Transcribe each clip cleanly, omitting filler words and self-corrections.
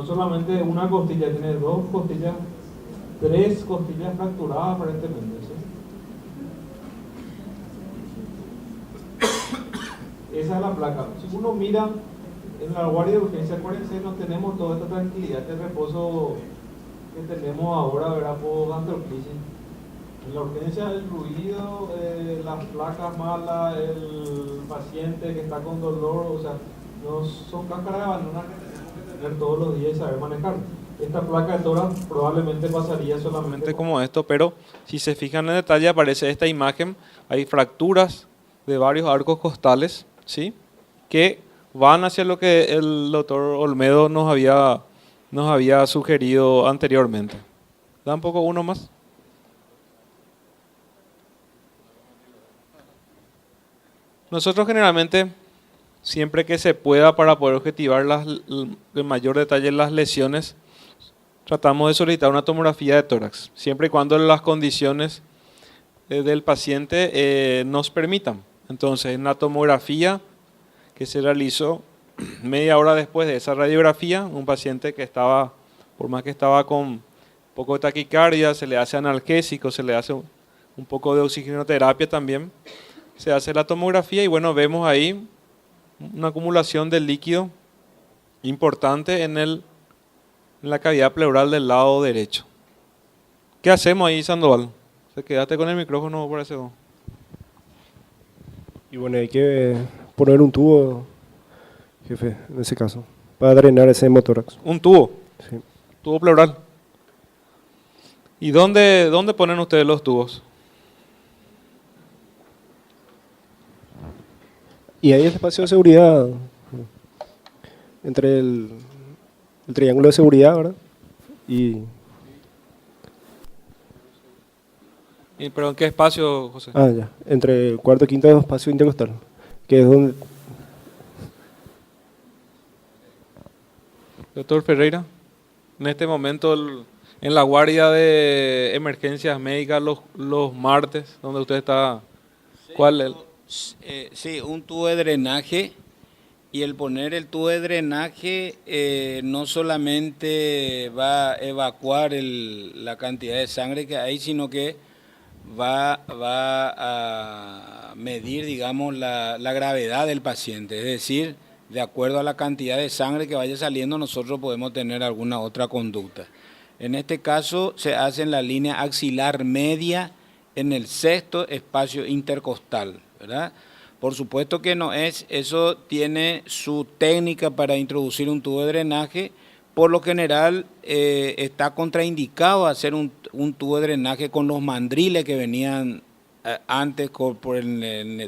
solamente una costilla, tiene dos costillas, tres costillas fracturadas aparentemente, ¿sí? Esa es la placa. Si uno mira en la guardia de urgencia, acuérdense, no tenemos toda esta tranquilidad de reposo que tenemos ahora, ¿verdad? Por gastroclisis. En la urgencia, el ruido, las placas malas, el paciente que está con dolor, o sea, no son cáscaras de banana que tenemos que tener todos los días y saber manejar. Esta placa de tórax probablemente pasaría solamente como esto, pero si se fijan en detalle aparece esta imagen, hay fracturas de varios arcos costales, ¿sí? Que van hacia lo que el doctor Olmedo nos había sugerido anteriormente. Da un poco uno más. Nosotros generalmente, siempre que se pueda para poder objetivar en mayor detalle las lesiones, tratamos de solicitar una tomografía de tórax, siempre y cuando las condiciones del paciente nos permitan. Entonces, en la tomografía que se realizó media hora después de esa radiografía, un paciente que estaba, por más que estaba con un poco de taquicardia, se le hace analgésico, se le hace un poco de oxigenoterapia también, se hace la tomografía y bueno, vemos ahí una acumulación de líquido importante en la cavidad pleural del lado derecho. ¿Qué hacemos ahí, Sandoval? Quédate con el micrófono por eso. Y bueno, hay que poner un tubo, jefe, en ese caso, para drenar ese hemotórax. ¿Un tubo? Sí. ¿Tubo pleural? ¿Y dónde ponen ustedes los tubos? Y hay el espacio de seguridad entre el triángulo de seguridad, ¿verdad? ¿Pero en qué espacio, José? Ya. Entre el cuarto y quinto espacio intercostal, que es donde... Doctor Ferreira, en este momento en la guardia de emergencias médicas los martes, donde usted está, ¿cuál es? Sí, un tubo de drenaje, y el poner el tubo de drenaje no solamente va a evacuar la cantidad de sangre que hay, sino que va a medir, digamos, la gravedad del paciente. Es decir, de acuerdo a la cantidad de sangre que vaya saliendo, nosotros podemos tener alguna otra conducta. En este caso se hace en la línea axilar media en el sexto espacio intercostal, ¿verdad? Por supuesto que no es, eso tiene su técnica para introducir un tubo de drenaje. Por lo general está contraindicado hacer un tubo de drenaje con los mandriles que venían antes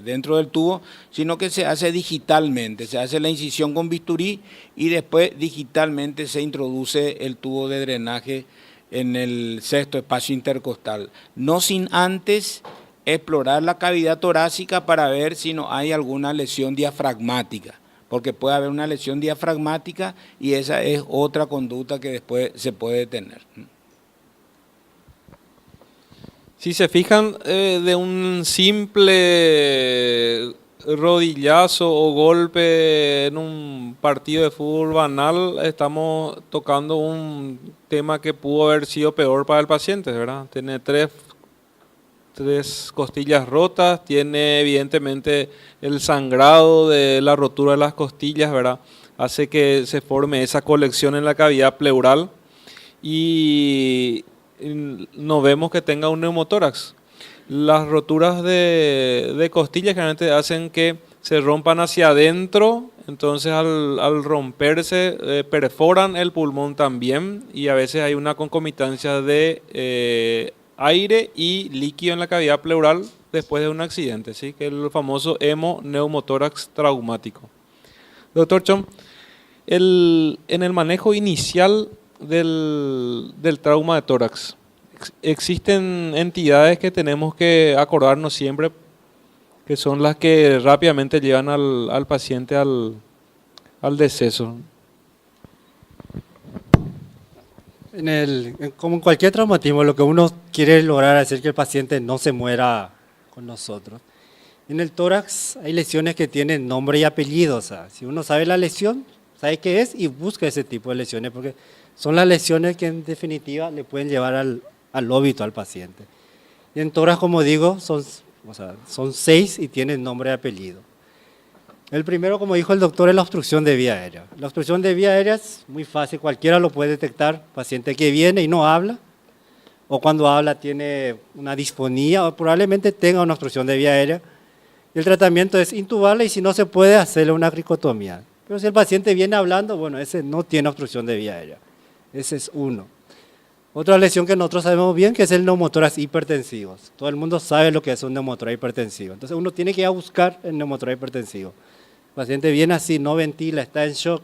dentro del tubo, sino que se hace digitalmente, se hace la incisión con bisturí y después digitalmente se introduce el tubo de drenaje en el sexto espacio intercostal, no sin antes explorar la cavidad torácica para ver si no hay alguna lesión diafragmática, porque puede haber una lesión diafragmática y esa es otra conducta que después se puede tener. Si se fijan, de un simple rodillazo o golpe en un partido de fútbol banal, estamos tocando un tema que pudo haber sido peor para el paciente, ¿verdad? Tiene tres costillas rotas, tiene evidentemente el sangrado de la rotura de las costillas, ¿verdad? Hace que se forme esa colección en la cavidad pleural y no vemos que tenga un neumotórax. Las roturas de costillas generalmente hacen que se rompan hacia adentro, entonces al romperse perforan el pulmón también y a veces hay una concomitancia de aire y líquido en la cavidad pleural después de un accidente, ¿sí? Que es el famoso hemoneumotórax traumático. Doctor Chom, en el manejo inicial del trauma de tórax, existen entidades que tenemos que acordarnos siempre, que son las que rápidamente llevan al paciente al deceso. Como en cualquier traumatismo, lo que uno quiere lograr es hacer que el paciente no se muera con nosotros. En el tórax hay lesiones que tienen nombre y apellido. O sea, si uno sabe la lesión, sabe qué es y busca ese tipo de lesiones, porque son las lesiones que en definitiva le pueden llevar al óbito al paciente. Y en tórax, como digo, son 6 y tienen nombre y apellido. El primero, como dijo el doctor, es la obstrucción de vía aérea. La obstrucción de vía aérea es muy fácil, cualquiera lo puede detectar. Paciente que viene y no habla, o cuando habla tiene una disfonía, o probablemente tenga una obstrucción de vía aérea. Y el tratamiento es intubarle y si no se puede, hacerle una cricotomía. Pero si el paciente viene hablando, bueno, ese no tiene obstrucción de vía aérea. Ese es uno. Otra lesión que nosotros sabemos bien que es el neumotórax hipertensivo. Todo el mundo sabe lo que es un neumotórax hipertensivo. Entonces uno tiene que ir a buscar el neumotórax hipertensivo. El paciente viene así, no ventila, está en shock.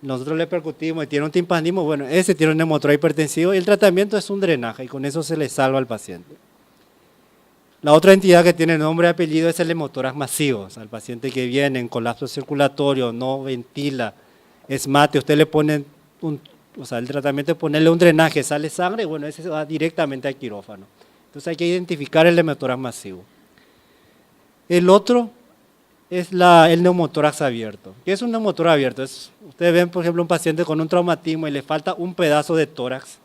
Nosotros le percutimos y tiene un timpanismo, bueno, ese tiene un neumotórax hipertensivo y el tratamiento es un drenaje y con eso se le salva al paciente. La otra entidad que tiene nombre y apellido es el neumotórax masivo. O sea, el paciente que viene en colapso circulatorio, no ventila, es mate, usted le pone el tratamiento es ponerle un drenaje, sale sangre, bueno, ese va directamente al quirófano. Entonces hay que identificar el neumotórax masivo. El otro es el neumotórax abierto. ¿Qué es un neumotórax abierto? Ustedes ven, por ejemplo, un paciente con un traumatismo y le falta un pedazo de tórax,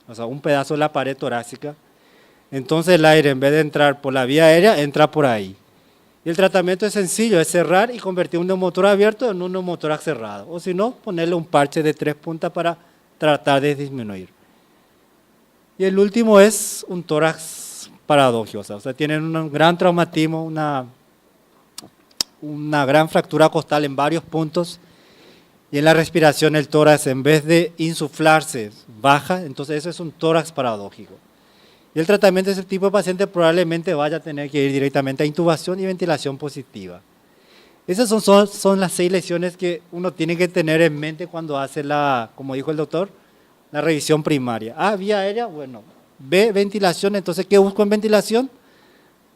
o sea, un pedazo de la pared torácica. Entonces el aire, en vez de entrar por la vía aérea, entra por ahí. Y el tratamiento es sencillo, es cerrar y convertir un neumotórax abierto en un neumotórax cerrado. O si no, ponerle un parche de 3 puntas para tratar de disminuir. Y el último es un tórax paradójico. O sea, tienen un gran traumatismo, una gran fractura costal en varios puntos y en la respiración el tórax en vez de insuflarse baja, entonces eso es un tórax paradójico. Y el tratamiento de ese tipo de paciente probablemente vaya a tener que ir directamente a intubación y ventilación positiva. Esas son las 6 lesiones que uno tiene que tener en mente cuando hace como dijo el doctor, la revisión primaria. Vía aérea, bueno, B, ventilación, entonces ¿qué busco en ventilación?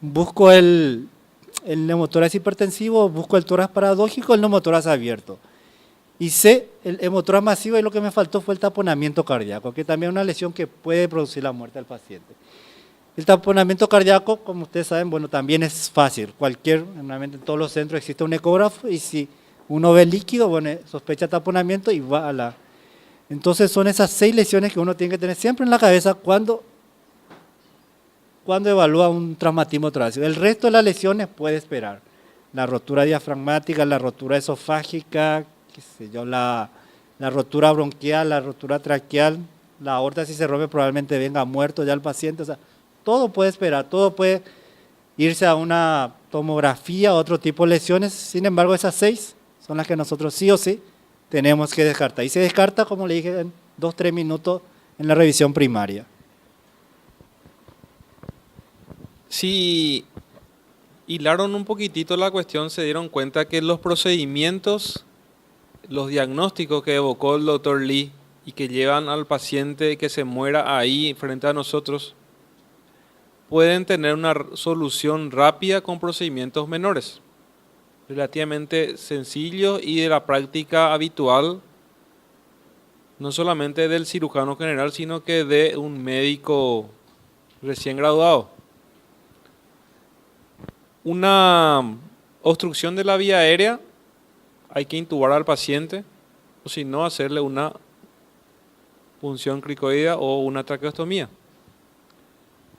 Busco el neumotórax hipertensivo, busco el tórax paradójico, el neumotórax abierto. Y C, el neumotórax masivo, y lo que me faltó fue el taponamiento cardíaco, que también es una lesión que puede producir la muerte del paciente. El taponamiento cardíaco, como ustedes saben, bueno, también es fácil. Normalmente en todos los centros existe un ecógrafo y si uno ve líquido, bueno, sospecha taponamiento y va a la... Entonces son esas 6 lesiones que uno tiene que tener siempre en la cabeza cuando evalúa un traumatismo torácico. El resto de las lesiones puede esperar. La rotura diafragmática, la rotura esofágica, qué sé yo, la rotura bronquial, la rotura traqueal, la aorta si se rompe probablemente venga muerto ya el paciente. O sea, todo puede esperar, todo puede irse a una tomografía, otro tipo de lesiones. Sin embargo, esas 6 son las que nosotros sí o sí tenemos que descartar. Y se descarta, como le dije, en 2-3 minutos en la revisión primaria. Si hilaron un poquitito la cuestión, se dieron cuenta que los procedimientos, los diagnósticos que evocó el doctor Lee y que llevan al paciente que se muera ahí frente a nosotros, pueden tener una solución rápida con procedimientos menores, relativamente sencillos y de la práctica habitual, no solamente del cirujano general, sino que de un médico recién graduado. Una obstrucción de la vía aérea, hay que intubar al paciente, o si no, hacerle una punción cricoidea o una traqueostomía.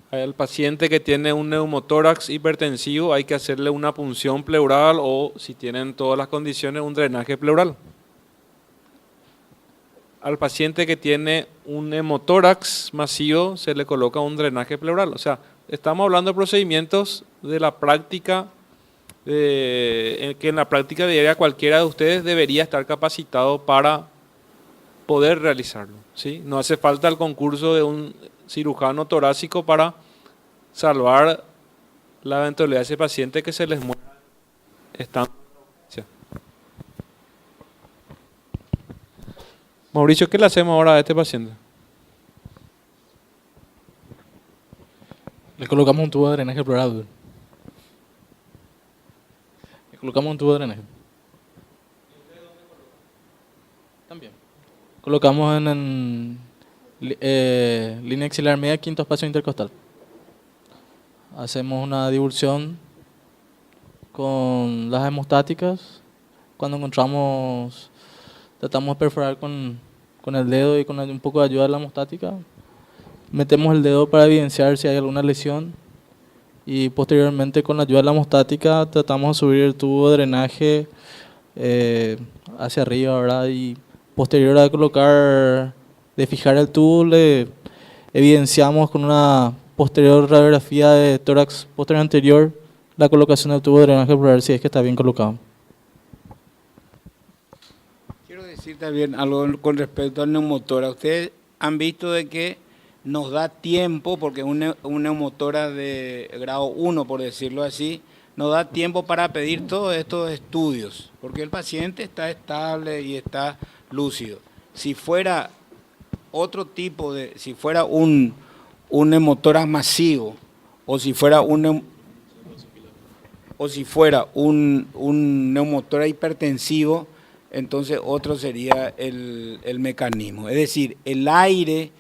Al paciente que tiene un neumotórax hipertensivo hay que hacerle una punción pleural o, si tienen todas las condiciones, un drenaje pleural. Al paciente que tiene un hemotórax masivo se le coloca un drenaje pleural. O sea, estamos hablando de procedimientos de la práctica, que en la práctica diaria cualquiera de ustedes debería estar capacitado para poder realizarlo, ¿sí? No hace falta el concurso de un cirujano torácico para salvar la eventualidad de ese paciente que se les muera estando. Mauricio, ¿qué le hacemos ahora a este paciente? Le colocamos un tubo de drenaje pleural. Le colocamos un tubo de drenaje. También. Colocamos en línea axilar media, quinto espacio intercostal. Hacemos una divulsión con las hemostáticas. Cuando encontramos tratamos de perforar con el dedo y con un poco de ayuda de la hemostática. Metemos el dedo para evidenciar si hay alguna lesión y posteriormente con la ayuda de la hemostática tratamos de subir el tubo de drenaje hacia arriba, ¿verdad? Y posterior a colocar, de fijar el tubo, le evidenciamos con una posterior radiografía de tórax posterior anterior la colocación del tubo de drenaje para ver si es que está bien colocado. Quiero decir también algo con respecto al neumotórax. Ustedes han visto de que nos da tiempo, porque un neumotórax de grado 1, por decirlo así, nos da tiempo para pedir todos estos estudios, porque el paciente está estable y está lúcido. Si fuera otro tipo de, si fuera un neumotórax masivo, o si fuera un neumotórax hipertensivo, entonces otro sería el mecanismo. Es decir, el aire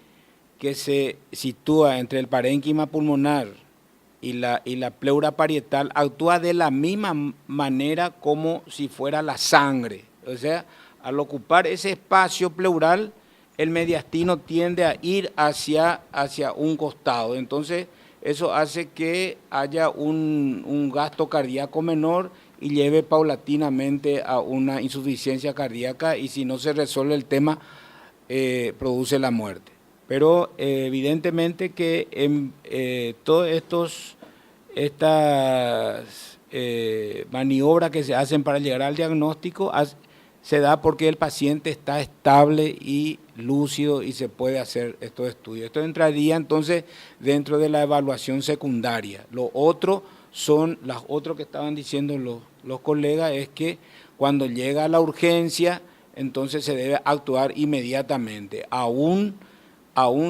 que se sitúa entre el parénquima pulmonar y la pleura parietal actúa de la misma manera como si fuera la sangre. O sea, al ocupar ese espacio pleural, el mediastino tiende a ir hacia un costado. Entonces, eso hace que haya un gasto cardíaco menor y lleve paulatinamente a una insuficiencia cardíaca, y si no se resuelve el tema, produce la muerte. Pero evidentemente que todas estas maniobras que se hacen para llegar al diagnóstico se da porque el paciente está estable y lúcido y se puede hacer estos estudios. Esto entraría entonces dentro de la evaluación secundaria. Lo otro son las otras que estaban diciendo los colegas, es que cuando llega a la urgencia, entonces se debe actuar inmediatamente, aún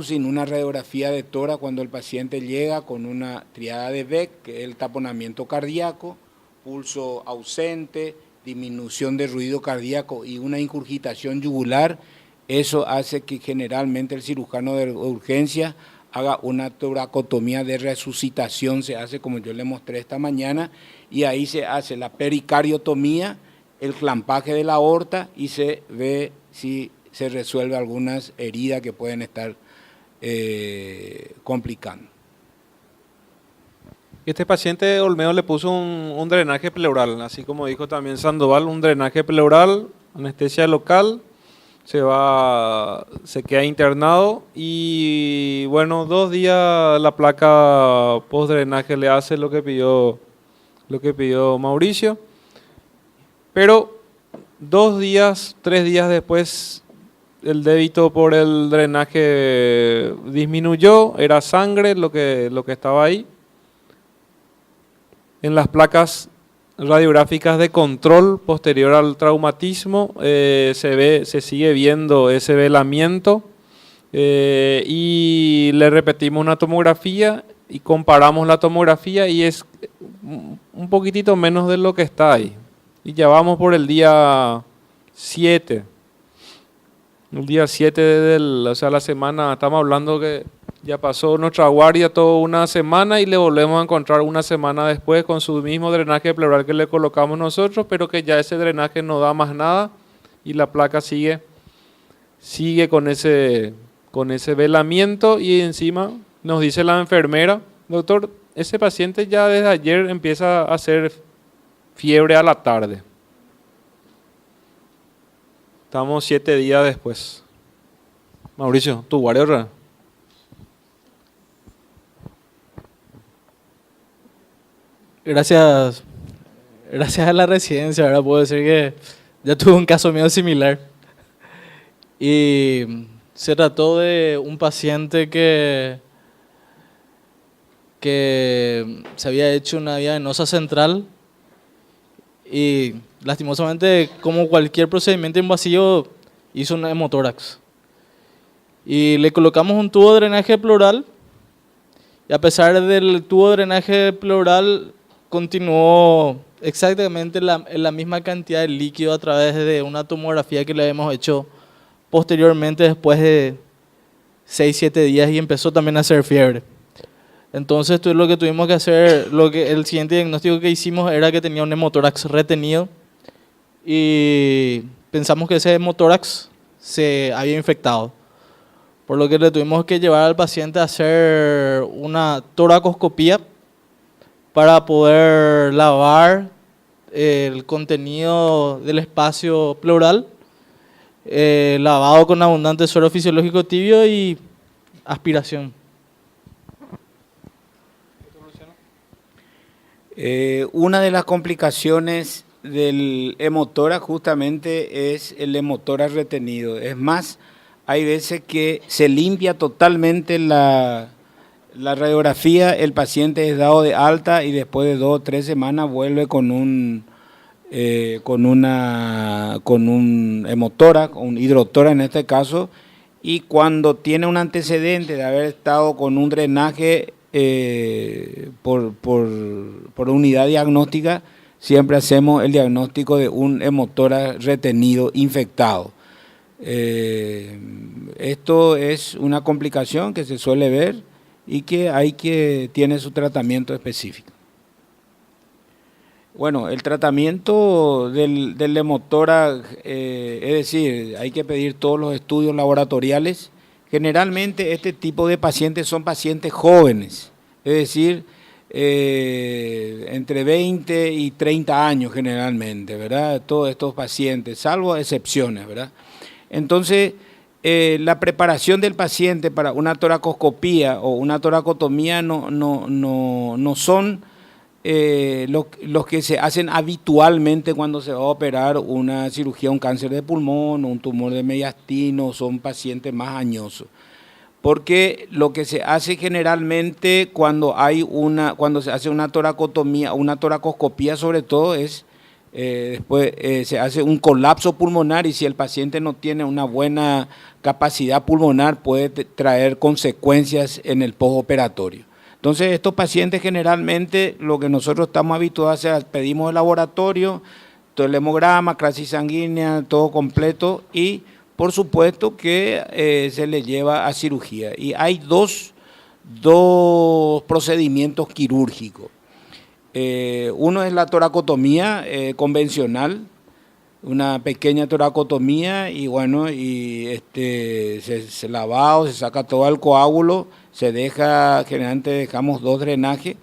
sin una radiografía de tórax, cuando el paciente llega con una triada de Beck, que es el taponamiento cardíaco, pulso ausente, disminución de ruido cardíaco y una incurgitación yugular. Eso hace que generalmente el cirujano de urgencia haga una toracotomía de resucitación, se hace como yo le mostré esta mañana, y ahí se hace la pericardiotomía, el clampaje de la aorta, y se ve si se resuelve algunas heridas que pueden estar complicando. Este paciente Olmedo le puso un drenaje pleural, así como dijo también Sandoval, un drenaje pleural, anestesia local, se queda internado y bueno, 2 días la placa post drenaje le hace lo que pidió Mauricio, pero 2 días, 3 días después el débito por el drenaje disminuyó, era sangre lo que estaba ahí. En las placas radiográficas de control posterior al traumatismo se sigue viendo ese velamiento y le repetimos una tomografía y comparamos la tomografía y es un poquitito menos de lo que está ahí. Y ya vamos por el día 7. El día 7 o sea, la semana, estamos hablando que ya pasó nuestra guardia toda una semana y le volvemos a encontrar una semana después con su mismo drenaje pleural que le colocamos nosotros, pero que ya ese drenaje no da más nada y la placa sigue con ese velamiento, y encima nos dice la enfermera: doctor, ese paciente ya desde ayer empieza a hacer fiebre a la tarde. Estamos 7 días después. Mauricio, ¿tu guardia ahora? Gracias a la residencia, ahora puedo decir que ya tuve un caso medio similar. Y se trató de un paciente que se había hecho una vía venosa central y lastimosamente, como cualquier procedimiento invasivo, hizo un hemotórax. Y le colocamos un tubo de drenaje pleural y a pesar del tubo de drenaje pleural continuó exactamente la misma cantidad de líquido a través de una tomografía que le habíamos hecho posteriormente después de 6-7 días, y empezó también a hacer fiebre. Entonces lo que tuvimos que hacer, el siguiente diagnóstico que hicimos era que tenía un hemotórax retenido, y pensamos que ese hemotórax se había infectado. Por lo que le tuvimos que llevar al paciente a hacer una toracoscopía para poder lavar el contenido del espacio pleural, lavado con abundante suero fisiológico tibio y aspiración. Una de las complicaciones del hemotórax justamente es el hemotórax retenido. Es más, hay veces que se limpia totalmente la radiografía, el paciente es dado de alta y después de 2 o 3 semanas vuelve con un hemotórax, un hidrotórax en este caso, y cuando tiene un antecedente de haber estado con un drenaje por unidad diagnóstica, siempre hacemos el diagnóstico de un hemotórax retenido infectado. Esto es una complicación que se suele ver y que tiene su tratamiento específico. Bueno, el tratamiento del hemotórax, es decir, hay que pedir todos los estudios laboratoriales. Generalmente este tipo de pacientes son pacientes jóvenes, es decir, entre 20 y 30 años generalmente, ¿verdad? Todos estos pacientes, salvo excepciones, ¿verdad? Entonces, la preparación del paciente para una toracoscopía o una toracotomía no son los que se hacen habitualmente cuando se va a operar una cirugía, un cáncer de pulmón o un tumor de mediastino, son pacientes más añosos. Porque lo que se hace generalmente cuando se hace una toracotomía, una toracoscopía sobre todo es después se hace un colapso pulmonar y si el paciente no tiene una buena capacidad pulmonar puede traer consecuencias en el postoperatorio. Entonces estos pacientes generalmente lo que nosotros estamos habituados a hacer, pedimos el laboratorio, todo el hemograma, crisis sanguínea, todo completo y por supuesto que se le lleva a cirugía. Y hay dos procedimientos quirúrgicos. Uno es la toracotomía convencional, una pequeña toracotomía y bueno, se lavado, se saca todo el coágulo, se deja, generalmente dejamos 2 drenajes.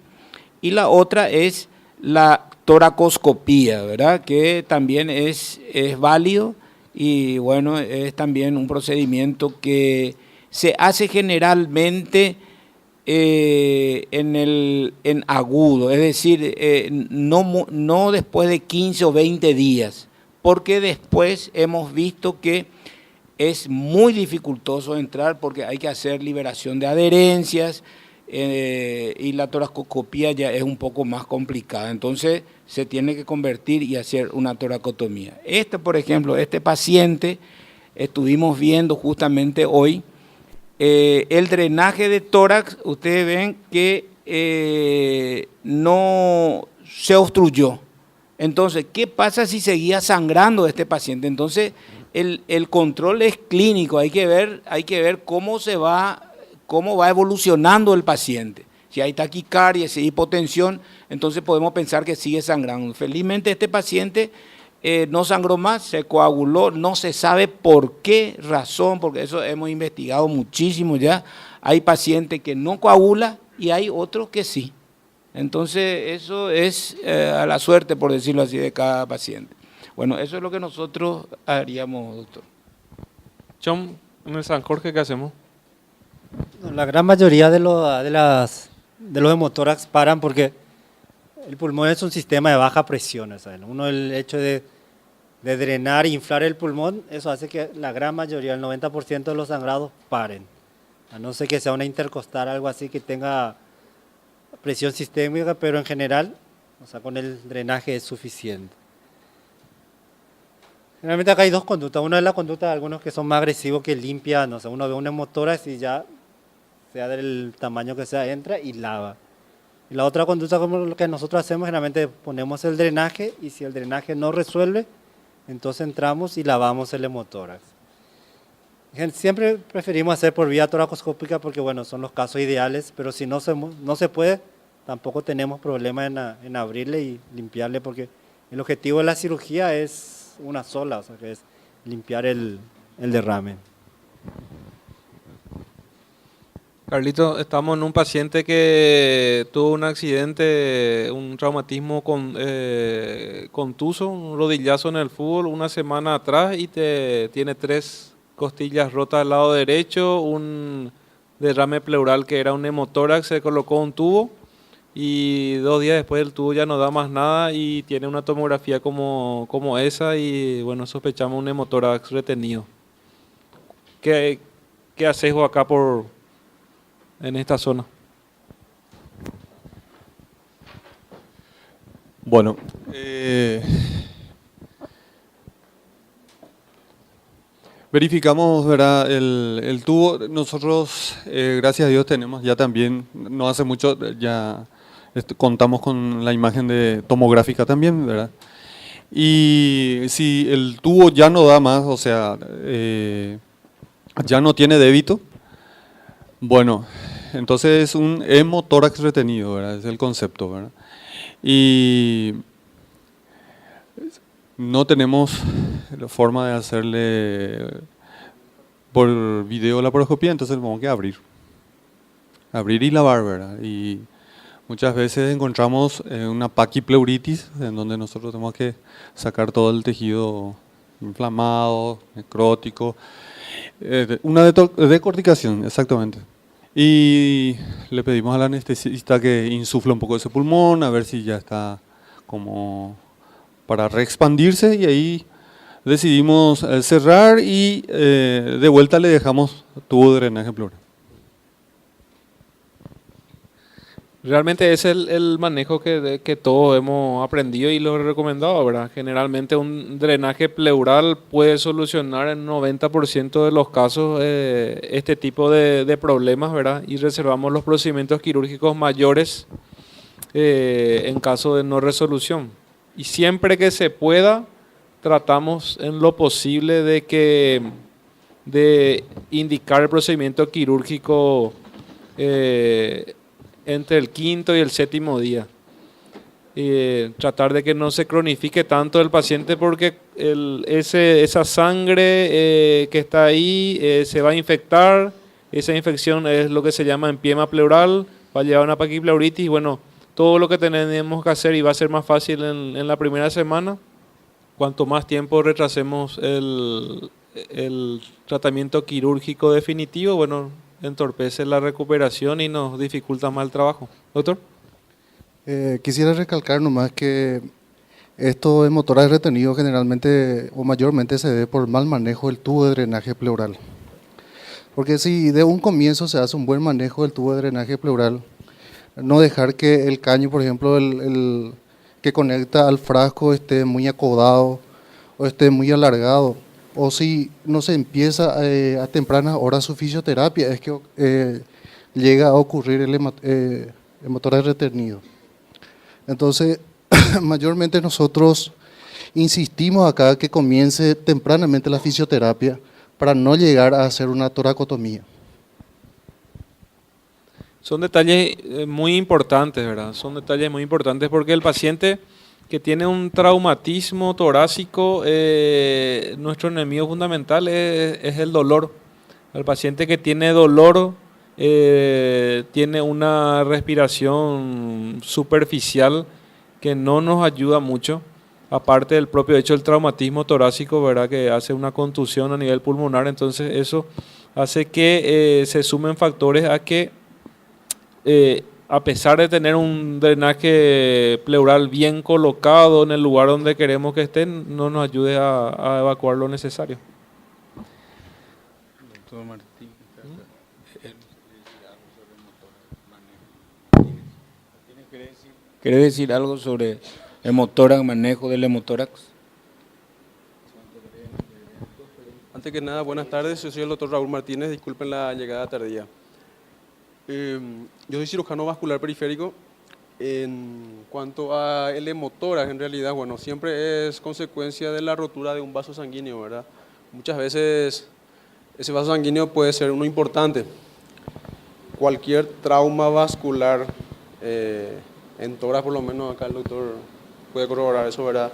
Y la otra es la toracoscopía, ¿verdad? Que también es válido y bueno, es también un procedimiento que se hace generalmente en agudo, es decir, no después de 15 o 20 días, porque después hemos visto que es muy dificultoso entrar porque hay que hacer liberación de adherencias y la toracoscopía ya es un poco más complicada, entonces se tiene que convertir y hacer una toracotomía. Por ejemplo, este paciente estuvimos viendo justamente hoy, el drenaje de tórax, ustedes ven que no se obstruyó. Entonces, ¿qué pasa si seguía sangrando este paciente? Entonces, el control es clínico, hay que ver cómo va evolucionando el paciente. Si hay taquicardia, si hay hipotensión, entonces podemos pensar que sigue sangrando. Felizmente este paciente no sangró más, se coaguló, no se sabe por qué razón, porque eso hemos investigado muchísimo ya. Hay pacientes que no coagulan y hay otros que sí. Entonces eso es a la suerte, por decirlo así, de cada paciente. Bueno, eso es lo que nosotros haríamos, doctor. John, en el San Jorge, ¿qué hacemos? La gran mayoría de los hemotórax paran porque el pulmón es un sistema de baja presión. ¿Saben? El hecho de drenar e inflar el pulmón, eso hace que la gran mayoría, el 90% de los sangrados paren. A no ser que sea una intercostal, algo así que tenga presión sistémica, pero en general, con el drenaje es suficiente. Generalmente acá hay 2 conductas. Una es la conducta de algunos que son más agresivos, que limpian, uno ve un hemotórax y ya, sea del tamaño que sea, entra y lava. Y la otra conducta, como lo que nosotros hacemos, generalmente ponemos el drenaje y si el drenaje no resuelve, entonces entramos y lavamos el hemotórax. Siempre preferimos hacer por vía toracoscópica porque bueno, son los casos ideales, pero si no se puede, tampoco tenemos problema en abrirle y limpiarle porque el objetivo de la cirugía es una sola, que es limpiar el derrame. Carlito, estamos en un paciente que tuvo un accidente, un traumatismo contuso, un rodillazo en el fútbol una semana atrás y tiene 3 costillas rotas al lado derecho, un derrame pleural que era un hemotórax, se colocó un tubo y 2 días después el tubo ya no da más nada y tiene una tomografía como esa y bueno, sospechamos un hemotórax retenido. ¿Qué haces vos acá en esta zona? Bueno, verificamos, ¿verdad? El tubo. Nosotros, gracias a Dios, tenemos ya también, no hace mucho, ya contamos con la imagen tomográfica también, ¿verdad? Y si el tubo ya no da más, o sea, ya no tiene débito, bueno, entonces es un hemotórax retenido, ¿verdad? Es el concepto, ¿verdad? Y no tenemos la forma de hacerle por video laparoscopía, entonces vamos a abrir y lavar, ¿verdad? Y muchas veces encontramos una paquipleuritis, en donde nosotros tenemos que sacar todo el tejido inflamado, necrótico, una decorticación, exactamente. Y le pedimos al anestesista que insufle un poco ese pulmón, a ver si ya está como para reexpandirse, y ahí decidimos cerrar y de vuelta le dejamos tubo de drenaje pleural. Realmente es el manejo que todos hemos aprendido y lo he recomendado, ¿verdad? Generalmente un drenaje pleural puede solucionar en 90% de los casos este tipo de problemas, ¿verdad? Y reservamos los procedimientos quirúrgicos mayores en caso de no resolución. Y siempre que se pueda, tratamos en lo posible de indicar el procedimiento quirúrgico entre el 5.º y el 7.º día. Tratar de que no se cronifique tanto el paciente porque esa sangre que está ahí se va a infectar. Esa infección es lo que se llama empiema pleural, va a llevar a una paquipleuritis y bueno, todo lo que tenemos que hacer y va a ser más fácil en la primera semana. Cuanto más tiempo retrasemos el tratamiento quirúrgico definitivo, bueno, entorpece la recuperación y nos dificulta más el trabajo. Doctor. Quisiera recalcar nomás que estos hemotórax retenidos generalmente o mayormente se debe por mal manejo del tubo de drenaje pleural. Porque si de un comienzo se hace un buen manejo del tubo de drenaje pleural, no dejar que el caño, por ejemplo, el que conecta al frasco esté muy acodado o esté muy alargado, o si no se empieza a tempranas horas su fisioterapia, es que llega a ocurrir el hemotórax retenido. Entonces, mayormente nosotros insistimos acá que comience tempranamente la fisioterapia para no llegar a hacer una toracotomía. Son detalles muy importantes, ¿verdad? Son detalles muy importantes porque el paciente que tiene un traumatismo torácico, nuestro enemigo fundamental es el dolor. El paciente que tiene dolor tiene una respiración superficial que no nos ayuda mucho, aparte del propio hecho del traumatismo torácico, ¿verdad? Que hace una contusión a nivel pulmonar, entonces eso hace que se sumen factores a que a pesar de tener un drenaje pleural bien colocado en el lugar donde queremos que esté, no nos ayude a evacuar lo necesario. Doctor Martín, ¿quiere decir algo sobre hemotórax, manejo del hemotórax? Antes que nada, buenas tardes, yo soy el doctor Raúl Martínez, disculpen la llegada tardía. Yo soy cirujano vascular periférico. En cuanto a el hemotórax, en realidad, bueno, siempre es consecuencia de la rotura de un vaso sanguíneo, ¿verdad? Muchas veces ese vaso sanguíneo puede ser uno importante. Cualquier trauma vascular, en tórax por lo menos, acá el doctor puede corroborar eso, ¿verdad?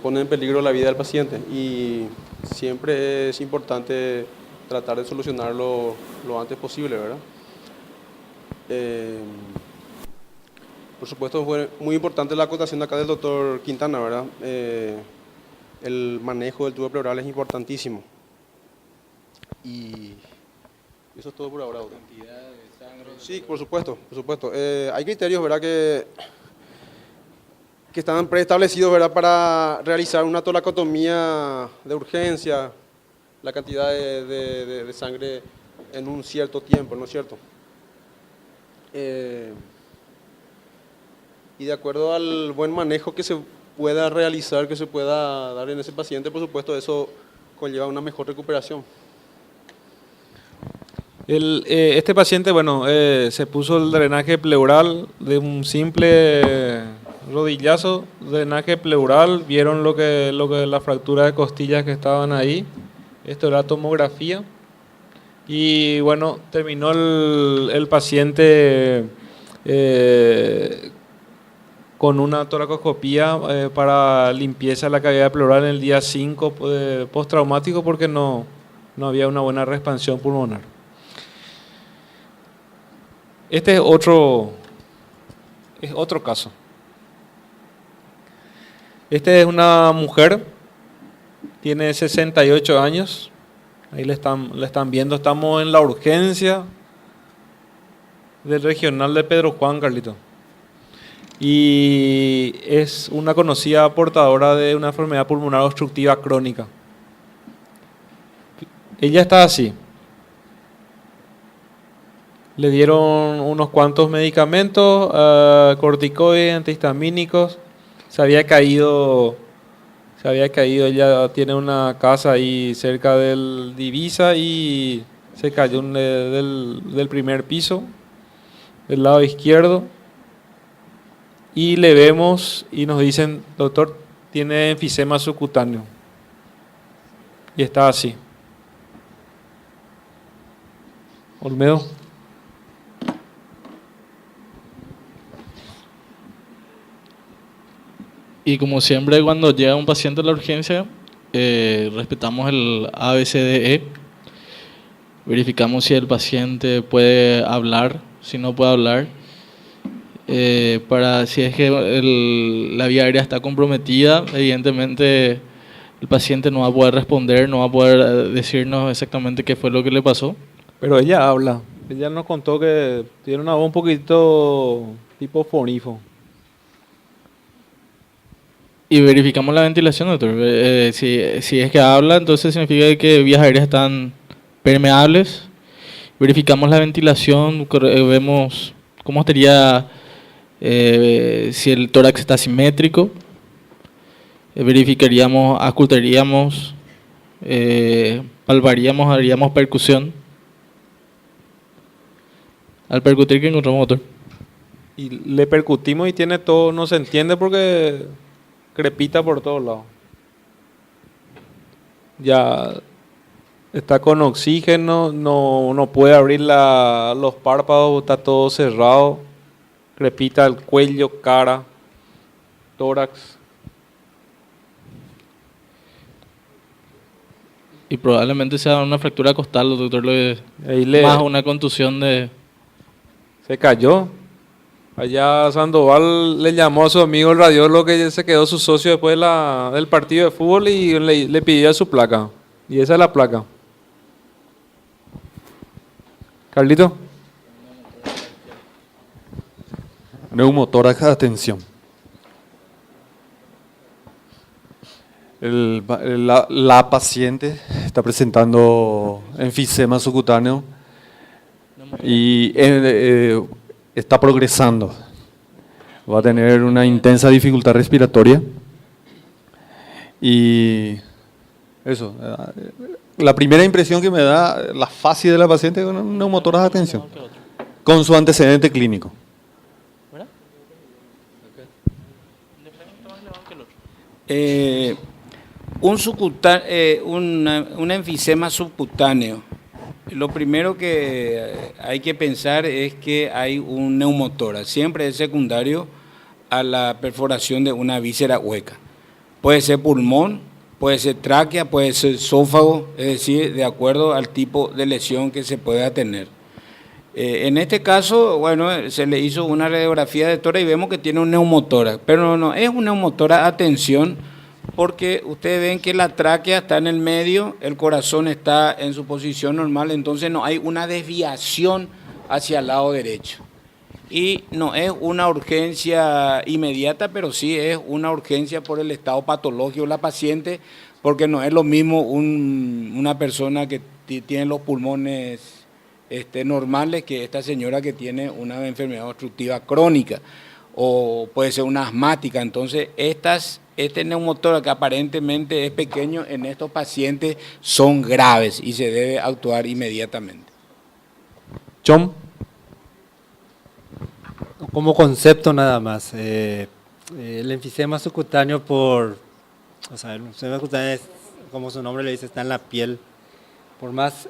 Pone en peligro la vida del paciente y siempre es importante tratar de solucionarlo lo antes posible, ¿verdad? Por supuesto, fue muy importante la acotación acá del doctor Quintana, ¿verdad? El manejo del tubo pleural es importantísimo. Y eso es todo por ahora, doctor. Sí, por supuesto, por supuesto. Hay criterios, ¿verdad?, que están preestablecidos, ¿verdad?, para realizar una toracotomía de urgencia, la cantidad de sangre en un cierto tiempo, ¿no es cierto? Y de acuerdo al buen manejo que se pueda realizar, que se pueda dar en ese paciente, por supuesto, eso conlleva una mejor recuperación. Este paciente, bueno, se puso el drenaje pleural de un simple rodillazo, drenaje pleural, vieron lo que la fractura de costillas que estaban ahí. Esto era tomografía. Y bueno, terminó el paciente con una toracoscopía para limpieza de la cavidad pleural en el día 5 postraumático porque no había una buena reexpansión pulmonar. Este es otro caso. Esta es una mujer, tiene 68 años. Ahí le están viendo, estamos en la urgencia del regional de Pedro Juan, Carlito. Y es una conocida portadora de una enfermedad pulmonar obstructiva crónica. Ella está así. Le dieron unos cuantos medicamentos, corticoides, antihistamínicos. Se había caído, ella tiene una casa ahí cerca del Divisa y se cayó del primer piso, del lado izquierdo. Y le vemos y nos dicen, doctor, tiene enfisema subcutáneo. Y está así. Olmedo. Y como siempre, cuando llega un paciente a la urgencia, respetamos el ABCDE, verificamos si el paciente puede hablar, si no puede hablar, para si es que la vía aérea está comprometida, evidentemente el paciente no va a poder responder, no va a poder decirnos exactamente qué fue lo que le pasó. Pero ella habla, ella nos contó que tiene una voz un poquito tipo fonifo. Y verificamos la ventilación, doctor. Si es que habla, entonces significa que vías aéreas están permeables. Verificamos la ventilación, vemos cómo estaría, si el tórax está simétrico. Verificaríamos, auscultaríamos, palparíamos, haríamos percusión. Al percutir, ¿qué encontramos, doctor? Y le percutimos y tiene todo, no se entiende porque crepita por todos lados. Ya está con oxígeno, no puede abrir los párpados, está todo cerrado. Crepita el cuello, cara, tórax. Y probablemente sea una fractura costal, doctor, más una contusión de... Se cayó. Allá Sandoval le llamó a su amigo el radiólogo que se quedó su socio después del partido de fútbol y le pidió su placa. Y esa es la placa. Carlito. Neumotórax de atención. La paciente está presentando enfisema subcutáneo y está progresando. Va a tener una intensa dificultad respiratoria. Y eso, la primera impresión que me da la fase de la paciente es una neumotórax de atención, con su antecedente clínico. Un enfisema subcutáneo. Lo primero que hay que pensar es que hay un neumotórax. Siempre es secundario a la perforación de una víscera hueca. Puede ser pulmón, puede ser tráquea, puede ser esófago, es decir, de acuerdo al tipo de lesión que se pueda tener. En este caso, bueno, se le hizo una radiografía de tórax y vemos que tiene un neumotórax, pero no es un neumotórax, atención, porque ustedes ven que la tráquea está en el medio, el corazón está en su posición normal, entonces no hay una desviación hacia el lado derecho. Y no es una urgencia inmediata, pero sí es una urgencia por el estado patológico de la paciente, porque no es lo mismo una persona que tiene los pulmones normales que esta señora que tiene una enfermedad obstructiva crónica o puede ser una asmática. Entonces, este neumotórax que aparentemente es pequeño en estos pacientes son graves y se debe actuar inmediatamente. John. Como concepto nada más, el enfisema subcutáneo el enfisema subcutáneo, como su nombre le dice, está en la piel. Por más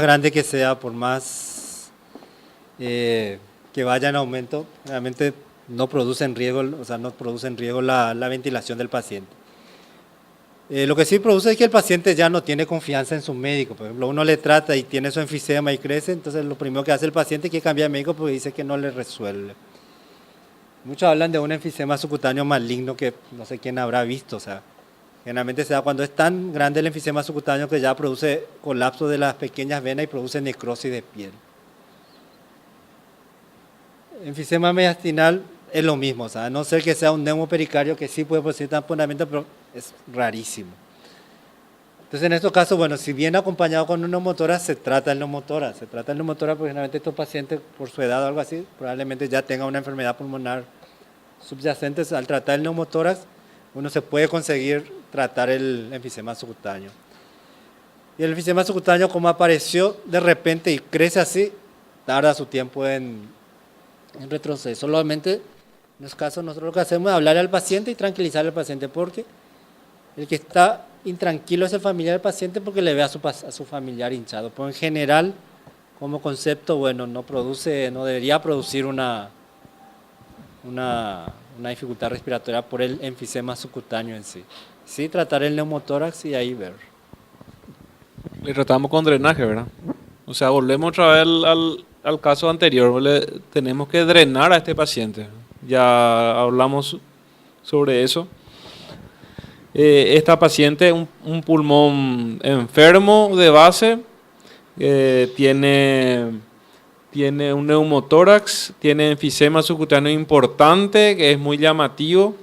grande que sea, por más que vaya en aumento, realmente no produce en riesgo, la ventilación del paciente. Lo que sí produce es que el paciente ya no tiene confianza en su médico. Por ejemplo, uno le trata y tiene su enfisema y crece, entonces lo primero que hace el paciente es que cambia de médico porque dice que no le resuelve. Muchos hablan de un enfisema subcutáneo maligno que no sé quién habrá visto, generalmente se da cuando es tan grande el enfisema subcutáneo que ya produce colapso de las pequeñas venas y produce necrosis de piel. Enfisema mediastinal es lo mismo, a no ser que sea un neumopericardio que sí puede producir tamponamiento, pero es rarísimo. Entonces, en estos casos, bueno, si viene acompañado con un neumotórax, se trata el neumotórax porque generalmente estos pacientes, por su edad o algo así, probablemente ya tengan una enfermedad pulmonar subyacente. Al tratar el neumotórax, uno se puede conseguir tratar el enfisema subcutáneo. Y el enfisema subcutáneo, como apareció de repente y crece así, tarda su tiempo en retroceder. Solamente en los casos nosotros lo que hacemos es hablarle al paciente y tranquilizar al paciente, porque el que está intranquilo es el familiar del paciente porque le ve a su familiar hinchado. Pero en general, como concepto, bueno, no debería producir una dificultad respiratoria por el enfisema subcutáneo en sí. Sí, tratar el neumotórax y ahí ver. Le tratamos con drenaje, ¿verdad? O sea, volvemos otra vez al caso anterior. Tenemos que drenar a este paciente. Ya hablamos sobre eso. Esta paciente, un pulmón enfermo de base, tiene un neumotórax, tiene enfisema subcutáneo importante, que es muy llamativo,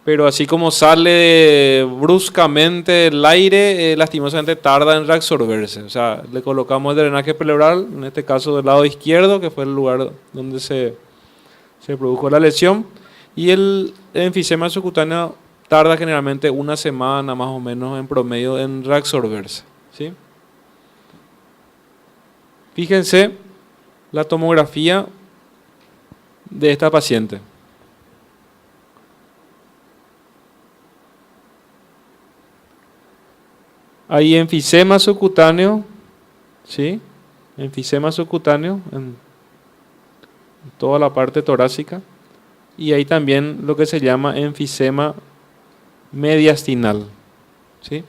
pero así como sale bruscamente el aire, lastimosamente tarda en reabsorberse. O sea, le colocamos el drenaje pleural, en este caso del lado izquierdo, que fue el lugar donde se produjo la lesión, y el enfisema subcutáneo tarda generalmente una semana más o menos en promedio en reabsorberse, ¿sí? Fíjense la tomografía de esta paciente. Hay enfisema subcutáneo, ¿sí? Enfisema subcutáneo en toda la parte torácica, y hay también lo que se llama enfisema mediastinal, ¿sí?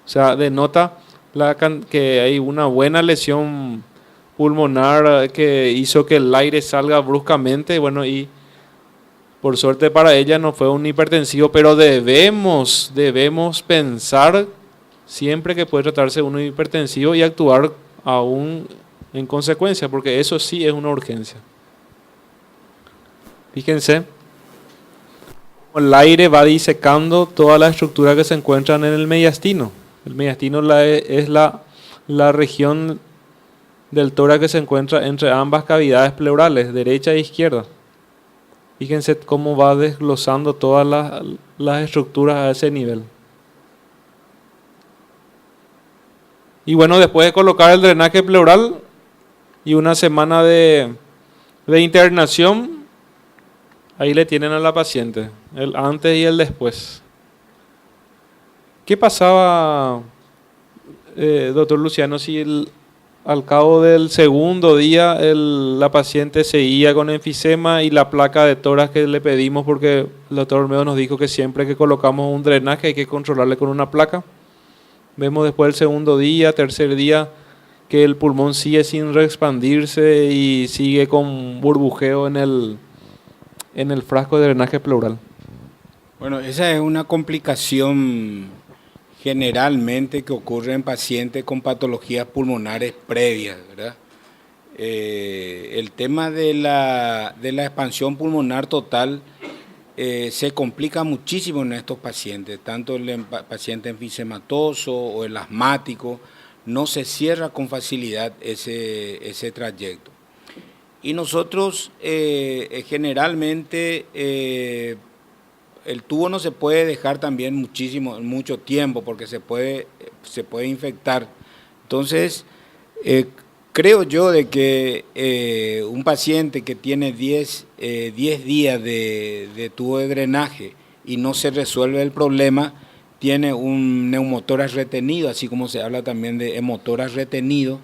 O sea, denota que hay una buena lesión pulmonar que hizo que el aire salga bruscamente, bueno, y por suerte para ella no fue un hipertensivo, pero debemos pensar siempre que puede tratarse de un hipertensivo y actuar aún en consecuencia, porque eso sí es una urgencia. Fíjense, el aire va disecando toda la estructura que se encuentran en el mediastino. El mediastino es la región del tórax que se encuentra entre ambas cavidades pleurales, derecha e izquierda. Fíjense cómo va desglosando todas las estructuras a ese nivel. Y bueno, después de colocar el drenaje pleural y una semana de internación, ahí le tienen a la paciente, el antes y el después. ¿Qué pasaba, doctor Luciano, si Al cabo del segundo día, la paciente seguía con enfisema y la placa de tórax que le pedimos, porque el doctor Olmedo nos dijo que siempre que colocamos un drenaje hay que controlarle con una placa. Vemos después del segundo día, tercer día, que el pulmón sigue sin reexpandirse y sigue con burbujeo en el frasco de drenaje pleural. Bueno, esa es una complicación generalmente que ocurre en pacientes con patologías pulmonares previas, ¿verdad? El tema de la expansión pulmonar total se complica muchísimo en estos pacientes, tanto el paciente enfisematoso o el asmático, no se cierra con facilidad ese trayecto. Y nosotros generalmente el tubo no se puede dejar también mucho tiempo porque se puede infectar. Entonces, creo yo de que un paciente que tiene 10 días de tubo de drenaje y no se resuelve el problema, tiene un neumotórax retenido, así como se habla también de hemotórax retenido,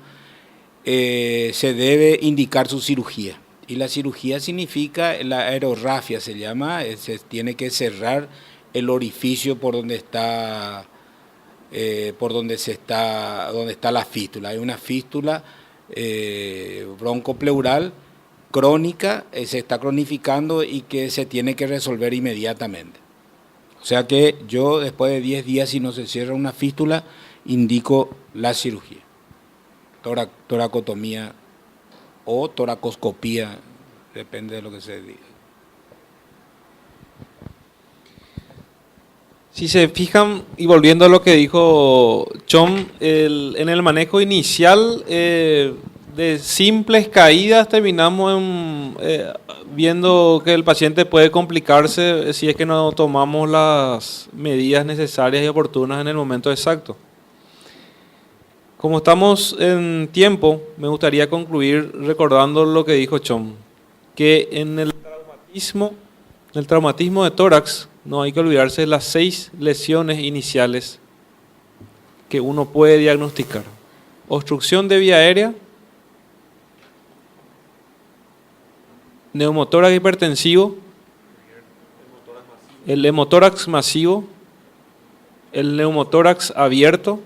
se debe indicar su cirugía. Y la cirugía significa la aerorrafia, se llama, se tiene que cerrar el orificio por donde está la fístula. Hay una fístula broncopleural crónica, se está cronificando y que se tiene que resolver inmediatamente. O sea que yo después de 10 días, si no se cierra una fístula, indico la cirugía, toracotomía o toracoscopía, depende de lo que se diga. Si se fijan, y volviendo a lo que dijo Chom, en el manejo inicial de simples caídas terminamos viendo que el paciente puede complicarse si es que no tomamos las medidas necesarias y oportunas en el momento exacto. Como estamos en tiempo, me gustaría concluir recordando lo que dijo Chom, que en el traumatismo de tórax no hay que olvidarse de las 6 lesiones iniciales que uno puede diagnosticar. Obstrucción de vía aérea, neumotórax hipertensivo, el hemotórax masivo, el neumotórax abierto,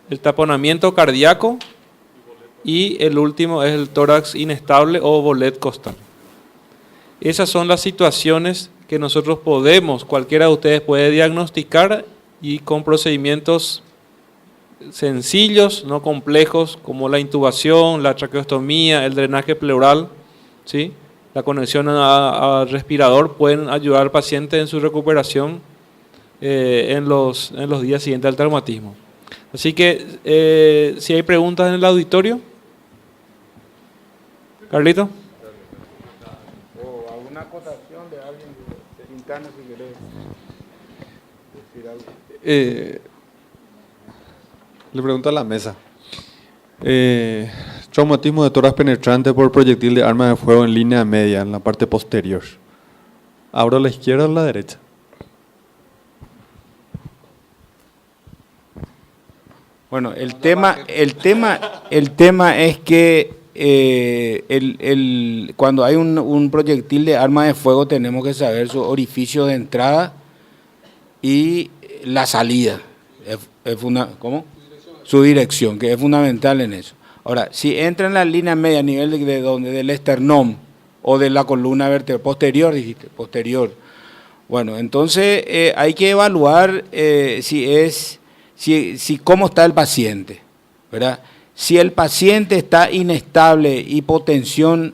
el taponamiento cardíaco y el último es el tórax inestable o bolet costal. Esas son las situaciones que nosotros cualquiera de ustedes puede diagnosticar y con procedimientos sencillos, no complejos, como la intubación, la traqueostomía, el drenaje pleural, ¿sí? La conexión al respirador pueden ayudar al paciente en su recuperación en los días siguientes al traumatismo. Así que, si hay preguntas en el auditorio. Carlito. O alguna acotación de alguien de interno, si querés decir algo. Le pregunto a la mesa. Traumatismo de tórax penetrante por proyectil de arma de fuego en línea media, en la parte posterior. ¿Abro a la izquierda o a la derecha? Bueno, el tema es que cuando hay un proyectil de arma de fuego tenemos que saber su orificio de entrada y la salida. ¿Cómo? Su dirección, que es fundamental en eso. Ahora, si entra en la línea media a nivel del esternón o de la columna vertebral posterior, dijiste, posterior. Bueno, entonces hay que evaluar cómo está el paciente, ¿verdad? Si el paciente está inestable, hipotensión,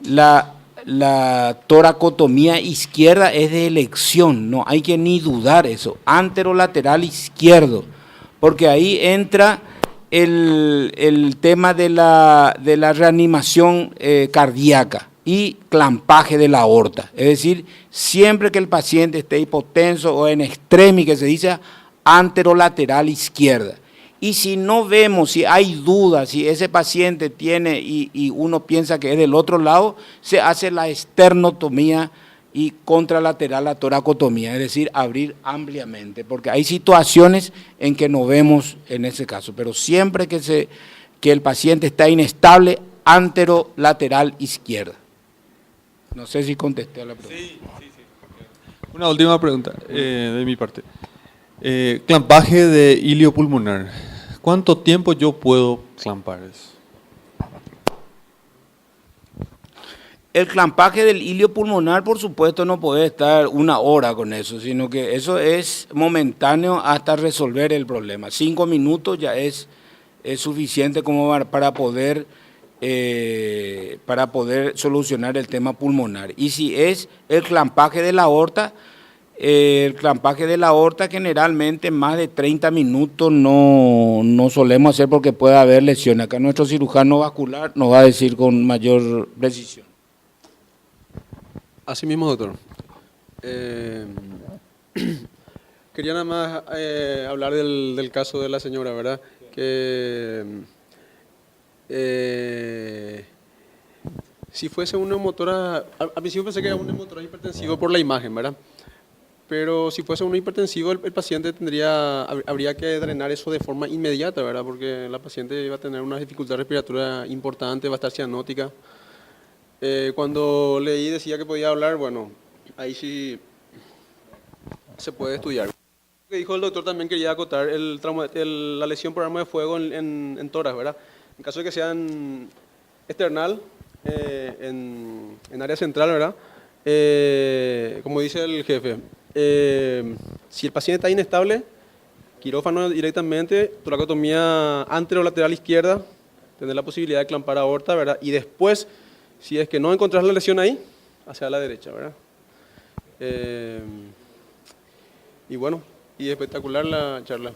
la toracotomía izquierda es de elección, no hay que ni dudar eso, anterolateral izquierdo, porque ahí entra el tema de la reanimación cardíaca y clampaje de la aorta, es decir, siempre que el paciente esté hipotenso o en extremi, que se dice anterolateral izquierda. Y si no vemos, si hay dudas, si ese paciente tiene y uno piensa que es del otro lado, se hace la esternotomía y contralateral la toracotomía, es decir, abrir ampliamente, porque hay situaciones en que no vemos en ese caso, pero siempre que que el paciente está inestable anterolateral izquierda. No sé si contesté a la pregunta. Una última pregunta de mi parte. Clampaje de ilio pulmonar. ¿Cuánto tiempo yo puedo clampar eso? El clampaje del ilio pulmonar, por supuesto, no puede estar 1 hora con eso, sino que eso es momentáneo hasta resolver el problema. 5 minutos ya es suficiente como para poder solucionar el tema pulmonar. Y si es el clampaje de la aorta generalmente más de 30 minutos no solemos hacer porque puede haber lesiones. Acá nuestro cirujano vascular nos va a decir con mayor precisión. Así mismo, doctor. Quería nada más hablar del caso de la señora, ¿verdad? Que si fuese una motora, al principio pensé que era un motor hipertensivo por la imagen, ¿verdad? Pero si fuese un hipertensivo, el paciente habría que drenar eso de forma inmediata, ¿verdad? Porque la paciente iba a tener una dificultad respiratoria importante, va a estar cianótica. Cuando leí decía que podía hablar, bueno, ahí sí se puede estudiar. Lo que dijo el doctor también quería acotar la lesión por arma de fuego en tórax, ¿verdad? En caso de que sea external, en área central, ¿verdad? Como dice el jefe, si el paciente está inestable, quirófano directamente, toracotomía anterolateral izquierda, tener la posibilidad de clampar aorta, ¿verdad? Y después, si es que no encontrás la lesión ahí, hacia la derecha, ¿verdad? Y bueno, y espectacular la charla.